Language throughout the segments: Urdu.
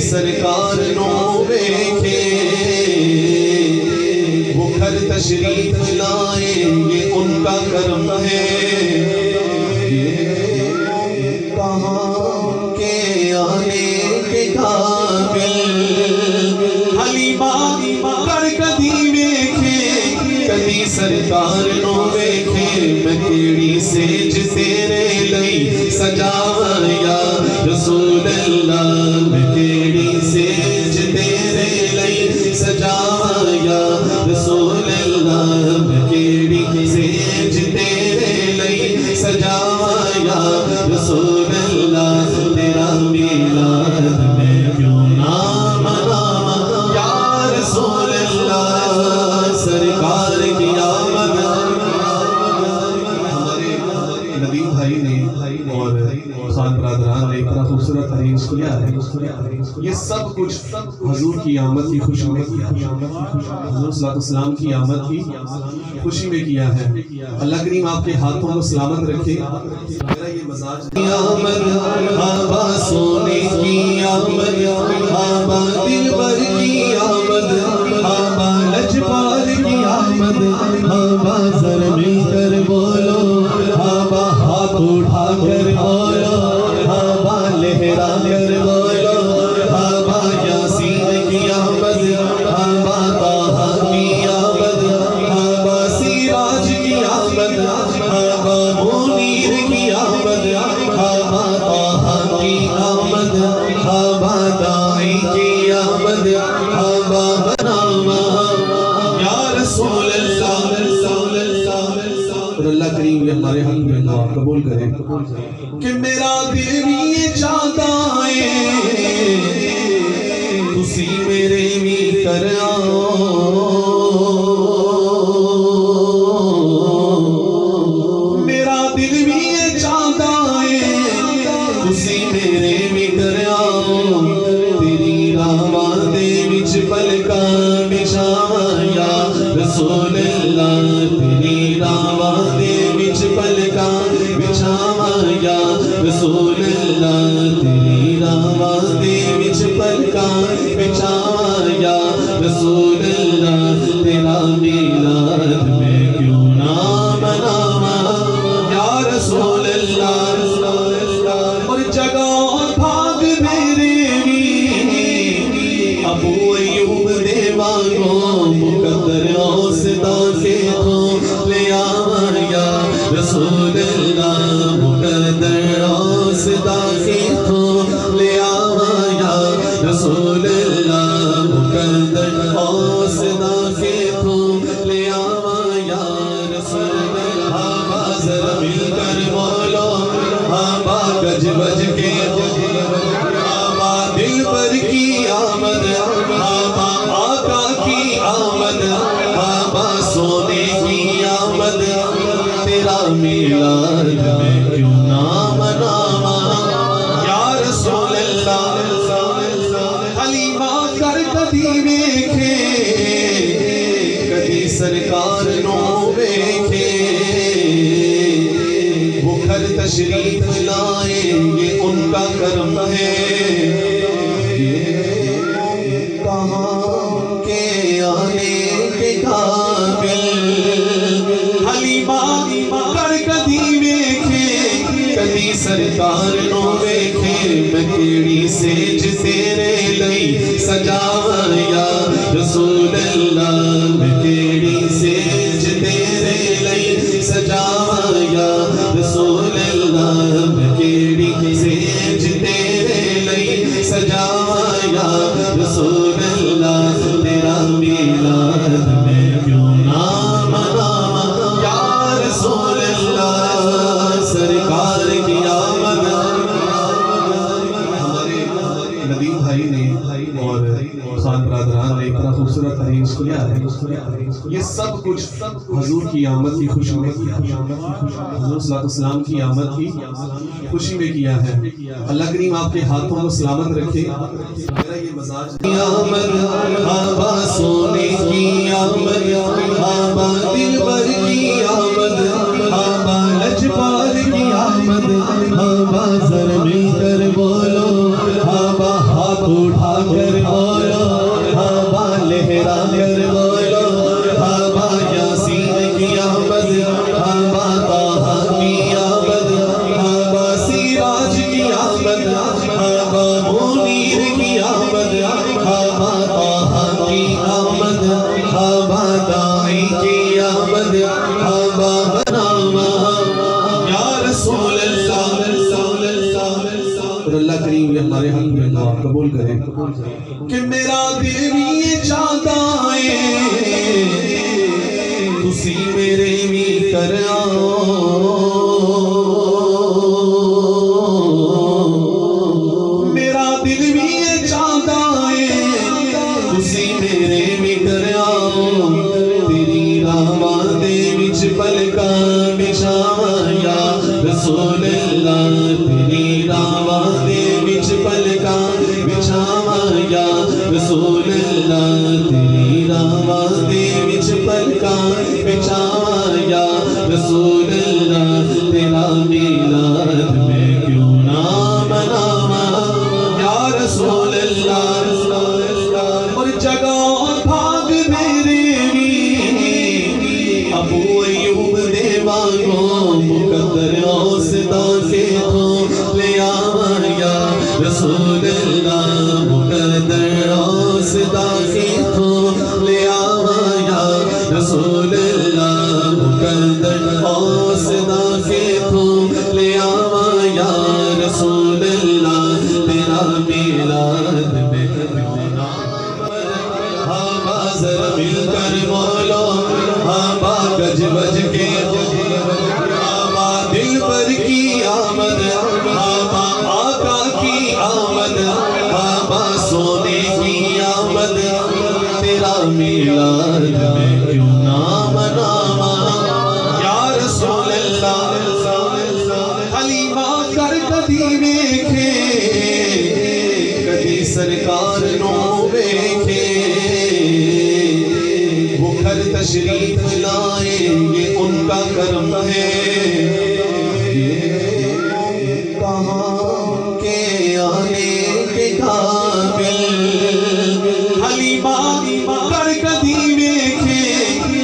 سرکار نو بیٹھے وہ گھر تشریف لائے یہ ان کا کرم ہے کہاں کے آنے کے قابل حلیمہ کر کدی بیٹھے کدی سرکار نو بیٹھے میں کیڑی سیج تیرے لئی سجاواں یا رسول اللہ میں کیڑی سیج تیرے لئی سجاواں یا رسول اللہ میں کیڑی سیج تیرے لئی سجاواں یا رسول اللہ تیرا میلاد میں کیوں نہ مناواں یا رسول اللہ سرکار کی آمد ہمارے نبی بھائی نے اور خان برادران نے اتنا خوبصورت ارینج کیا ہے یہ سب کچھ حضور کی آمد کی خوشی میں حضور صلی اللہ علیہ وسلم کی آمد کی خوشی میں کیا ہے اللہ کریم آپ کے ہاتھوں کو سلامت رکھے میرا یہ مزاج آمد آبا سونے کی آمد آبا دل بر کی آمد آبا لجپال کی آمد آبا ذر مل کر بولو آبا ہاتھ اٹھا کر بولو آبا لہرا کر بولو آبا یاسین کی آمد آبا طاہا کی آمد آبا سراج کی آمد آبا منیر کی آمد آبا طاہا کی آمد آبا داعی کی آمد آبا بناما یا رسول اللہ اور اللہ کریم یہ ہمارے حق میں دعا قبول کرے کہ میرا دل بھی یہ چاہتا ہے تسی میرے بھی کر آؤ میرا دل بھی یہ چاہتا ہے تسی میرے بھی کر آؤ تیری راواں دے وچ پلکاں بچھاواں یا رسول اللہ تیری راواں دے وچ پلکاں بچھاواں یا رسول اللہ تیری راواں دے وچ پلکاں بچھاواں یا رسول اللہ تیرا میلاد میں کیوں نہ مناواں یا رسول اللہ اور جگہ بھاگ میرے بھی ابو ایوب دے وانگوں مقدر اوسطا کے تو لے آواں یا رسول اللہ مقدر اوسطا کے تو لے آواں یا رسول اللہ مقدر اوسطا کے تو لے آواں یا رسول اللہ بازر مل کر بولو آبا گج بج کے آبا دل پر کی آمد آبا آقا کی آمد آبا سونے کی آمد تیرا میلاد میں کیوں نہ مناواں یا رسول اللہ حلیمہ کر کدی بیٹھے کدی سرکار نو بیٹھے وہ گھر تشریف لائے یہ ان کا کرم ہے کہاں سجاواں یا رسول اللہ میں کیڑی سیج تیرے لئی سجاواں یا رسول اللہ میں کیڑی سیج تیرے لئی سجاواں یا رسول اللہ تیرا میلاد میں کیوں نہ مناواں یا رسول اللہ سرکار کی آمد ہمارے ندیم بھائی نے اور خان برادران نے اتنا خوبصورت ارینج کیا ہے یہ سب کچھ حضور کی آمد کی خوشی میں کیا حضور صلی اللہ علیہ وسلم کی آمد کی خوشی میں کیا ہے اللہ کریم آپ کے ہاتھوں کو سلامت رکھے میرا یہ مزاج آمد آبا سونے کی آمد آبا دلبر کی آمد آبا لجپال کی آمد آبا ذر مل کر بولو آبا ہاتھ اٹھا کر بولو آبا لہرا کر بولو آبا یاسین کی آمد آبا طاہا کی آمد آبا سراج کی آمد آبا منیر کی آمد آبا طاہا کی آمد آبا دائی کی آمد آبا بناما یا رسول اللہ اور اللہ کریم یہ ہمارے حق میں دعا قبول کرے کہ میرا دل بھی یہ چاہتا ہے تسی میرے بھی کر آؤ میرا دل بھی یہ چاہتا ہے تسی میرے بھی کر آؤ تیری راواں دے وچ پلکاں بچھاواں یا رسول اللہ تیری راواں دے وچ پلکاں بچھاواں یا رسول اللہ تیری راواں دے وچ پلکاں بچھاواں یا رسول اللہ تیرا میلاد میں کیوں نہ مناواں یا رسول اللہ اور جگہ بھاگ میرے بھی ابو ایوب دے وانگوں مقدر اوسطا کے تو لے آواں یا رسول اللہ مقدر اوسطا کے تو لے آواں یا رسول اللہ مقدر اوسطا کے تو لے آواں یا رسول اللہ تیرا میلاد میں کیوں نہ آبا ذرا مل کر بولو آبا گج بج کے آبا دل پر کی آمد آبا آقا کی آمد آبا سونے کی آمد تیرا میلاد میں کیوں نہ مناواں یا رسول اللہ حلیمہ کر کدی ویکھے کدی سرکار نو ویکھے وہ گھر تشریف لائے یہ ان کا کرم ہے کہاں کے آنے کے قابل حلیمہ کر کدی ویکھے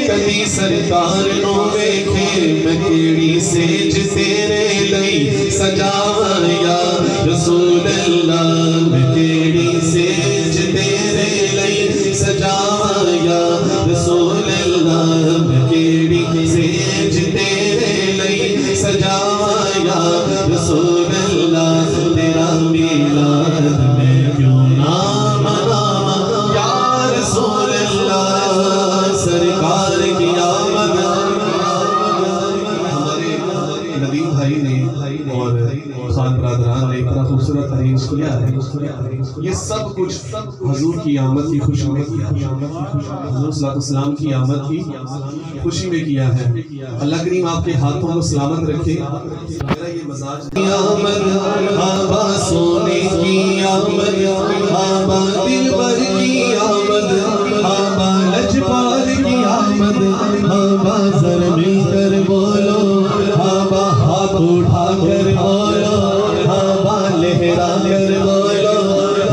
کدی سرکار نو ویکھے میں کیڑی سیج تیرے لئی سجاواں یا رسول اللہ میں کیڑی سیج تیرے لئی سجاواں یا رسول اللہ میں کیڑی سیج تیرے لئی سجاواں یا رسول اللہ تیرا میلاد میں کیوں نہ مناواں یا رسول اللہ سرکار کی آمد ہمارے ندیم بھائی نے اور خان برادران نے اتنا خوبصورت ارینج کیا ہے یہ سب کچھ حضور کی آمد کی خوشی میں کیا حضور صلی اللہ علیہ وسلم کی آمد کی خوشی میں کیا ہے اللہ کریم آپ کے ہاتھوں کو سلامت رکھے میرا یہ مزاج آمد آبا سونے کی آمد آبا دلبر کی آمد آبا لجپال کی آمد آبا ذر مل کر بولو آبا ہاتھ اٹھا کر بولو آبا لہرا کر بولو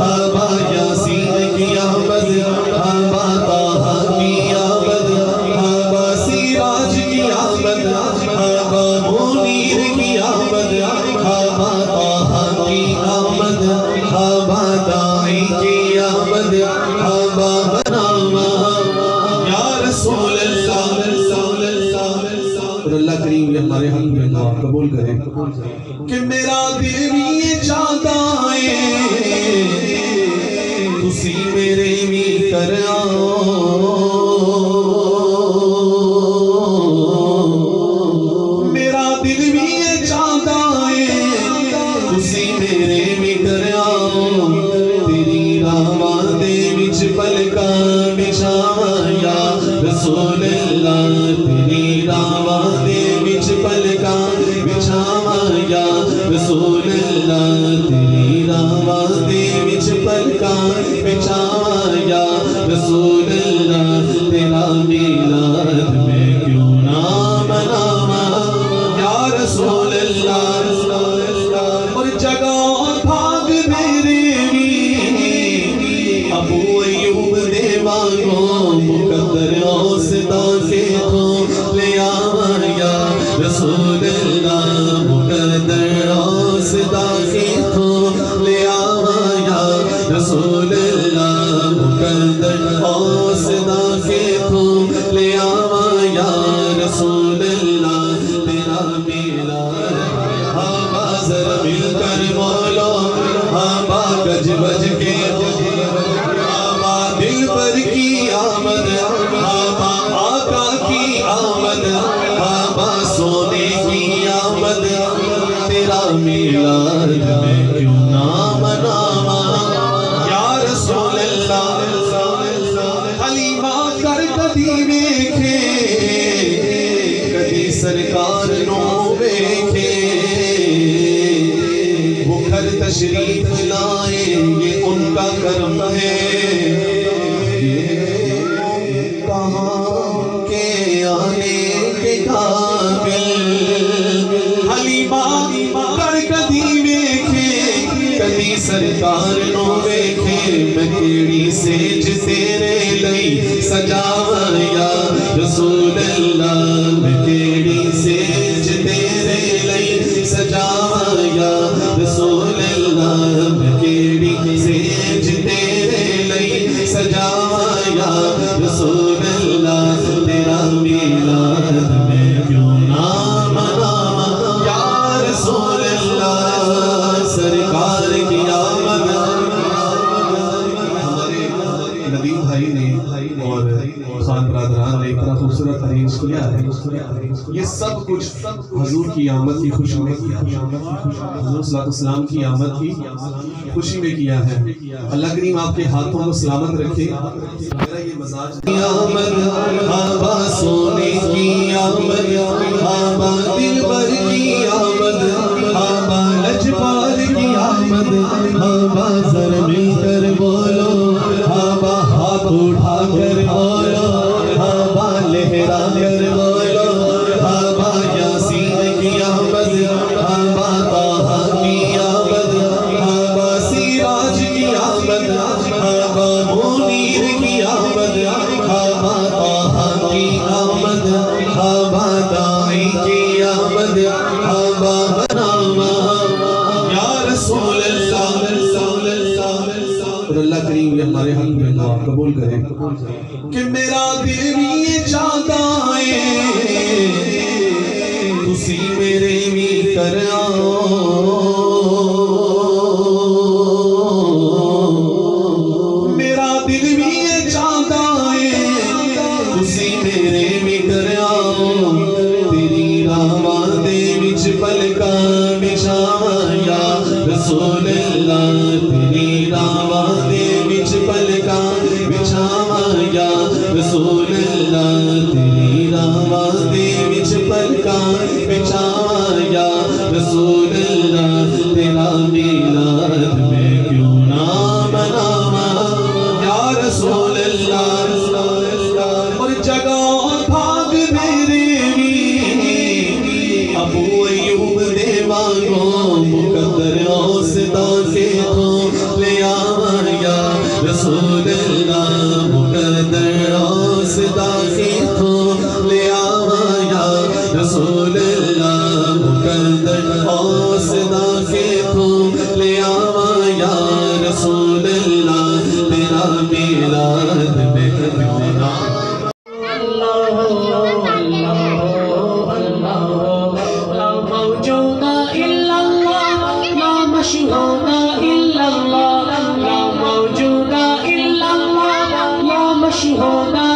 آبا یاسین کی آمد آبا طاہا کی آمد آبا سراج کی آمد آبا منیر کی آمد آبا طاہا کی آمد آبا دائی کی آمد ہوا بناوا یا رسول اللہ اور اللہ کریم یہ ہمارے حق میں دعا قبول کرے کہ میرا دل بھی یہ چاہتا ہے تسی میرے بھی کر آؤ میرا دل بھی یہ چاہتا ہے تسی میرے بھی کر آؤ تیری راواں دے وچ پلکاں بچھاواں یا رسول اللہ تیری راواں دے وچ پلکاں بچھاواں یا رسول اللہ تیری راواں دے وچ پلکاں بچھاواں یا رسول اللہ تیرا میلاد میں کیوں نہ مناواں یا رسول اللہ اور جگہ بھاگ میرے بھی ابو ایوب دے وانگوں مقدر اوسطا کے تو لے آواں یا رسول اللہ مقدر اوسطا کے تو لے آواں یا رسول اللہ مقدر اوسطا کے تو لے آواں یا رسول اللہ تیرا میلاد ہوا ذرا مل کر بولو ہوا گج بج کے ہوا دل پر کی آمد ہوا آقا کی آمد ہوا سونے کی آمد تیرا میلاد میں کیوں نہ مناواں یا رسول اللہ حلیمہ کر کدی ویکھے کدی سرکار نو ویکھے وہ گھر تشریف لائے یہ ان کا کرم ہے کہاں کے آنے کے قابل حلیمہ کر کدی ویکھے کدی سرکار نو ویکھے میں کیڑی سیج تیرے لئی سجاواں یا رسول اللہ میں کیڑی سیج تیرے لئی سجاواں یا رسول اللہ میں کیڑی سیج تیرے لئی سجاواں یا رسول اللہ تیرا میلاد میں کیوں نہ مناواں یا رسول اللہ سرکار کی آمد ہمارے ندیم بھائی نے اور خان برادران نے اتنا خوبصورت ارینج کیا ہے یہ سب کچھ حضور کی آمد کی خوشی میں کیا حضور صلی اللہ علیہ وسلم کی آمد کی خوشی میں کیا ہے اللہ کریم آپ کے ہاتھوں کو سلامت رکھے میرا یہ مزاج آمد ہوا سونے کی آمد ہوا دل بر کی آمد ہوا لجپال کی آمد ہوا سر مل کر بولو ہوا ہاتھ اٹھا کر بولو ہوا لہرا کر بولو ہوا یاسین کی آمد ہوا طٰہٰ کی آمد ہوا سراج کی آمد ہوا منیر کی آمد ہوا طٰہٰ کی آمد ہوا داعی کی آمد ہوا بناواں یا رسول اللہ اور اللہ کریم یہ ہمارے حق میں دعا قبول کرے کہ میرا دل بھی یہ چاہتا ہے تسی میرے بھی کر آؤ میرا دل بھی یہ چاہتا ہے تسی میرے بھی کر آؤ تیری راواں دے وچ پلکاں بچھاواں یا رسول اللہ تیری راواں دے وچ پلکاں بچھاواں یا رسول اللہ تیری راواں دے وچ پلکاں بچھاواں یا رسول اللہ تیرا میلاد میں کیوں نہ مناواں یا رسول اللہ اور جگہ بھاگ میرے بھی ابو ایوب دے وانگوں مقدر اوسطا کے تو لے آواں یا رسول اللہ مقدر اوسطا کے تو لے آواں یا رسول اللہ مقدر اوسطا کے تو لے آواں یا رسول اللہ تیرا میلاد میں ہونا مشهود إلا الله لا موجود إلا الله لا مشهود